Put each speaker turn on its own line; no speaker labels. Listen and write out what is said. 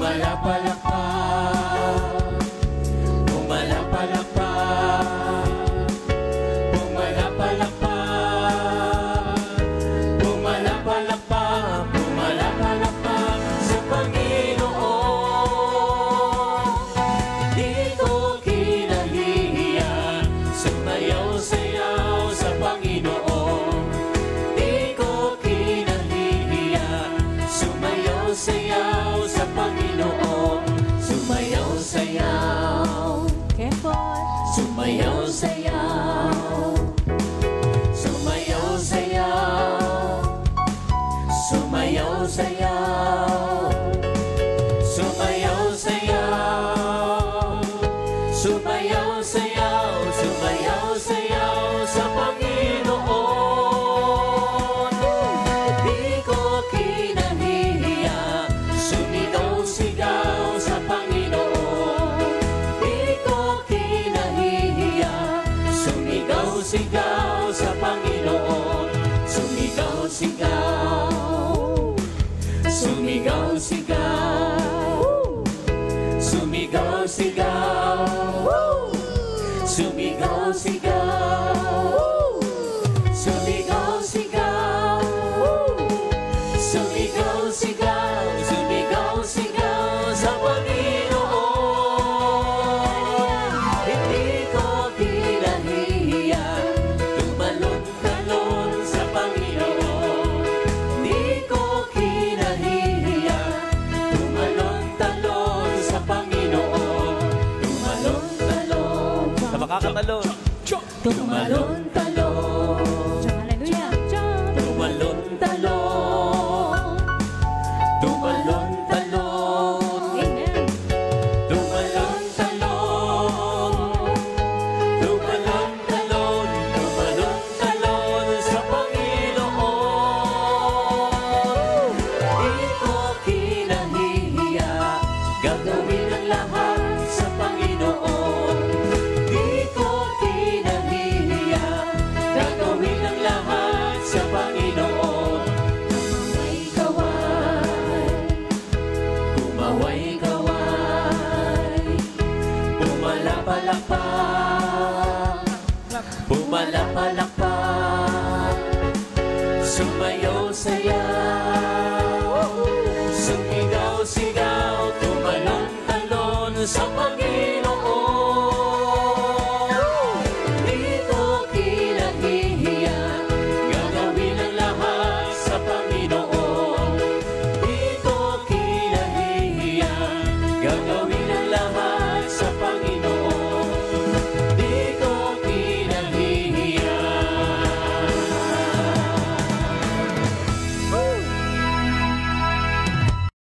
Pumalapalakpak, pumalapalakpak, pumalapalakpak, pumalapalakpak, pumalapalakpak sa Panginoon. Di ko kinahihiya, sumayaw-sayaw sa Panginoon. Di ko kinahihiya, sumayaw-sayaw sa Panginoon. Sumayaw-sayaw, sumayaw-sayaw, sumayaw-sayaw, sumayaw-sayaw, sumayaw-sayaw, sumayaw-sayaw, sumayaw-sayaw sa Panginoon. Di ko kinahihiya, sumigaw-sigaw sa Panginoon. Di ko kinahihiya, sumigaw-sigaw sa Panginoon. Sumigaw-sigaw, sumigaw-sigaw, sumigaw-sigaw, sumigaw-sigaw, sumigaw-sigaw, sumigaw-sigaw, sumigaw-sigaw sa Panginoon. Hindi ko kinahihiya, tumalon-talon sa Panginoon. Di ko kinahihiya, tumalon-talon sa Panginoon. Tumalon-talon,
Sa makakatalon.
tumalon-talon,
Hallelujah.
tumalon-talon, tumalon-talon,
Amen.
tumalon-talon, tumalon-talon, tumalon-talon sa Panginoon. Di ko kinahihiya, gagawin ang lahat sa Panginoon. Di ko kinahihiya, gagawin ang lahat sa Panginoon. Kumaway-kaway, kumaway-kaway, pumalapalakpak, pumalapalakpak.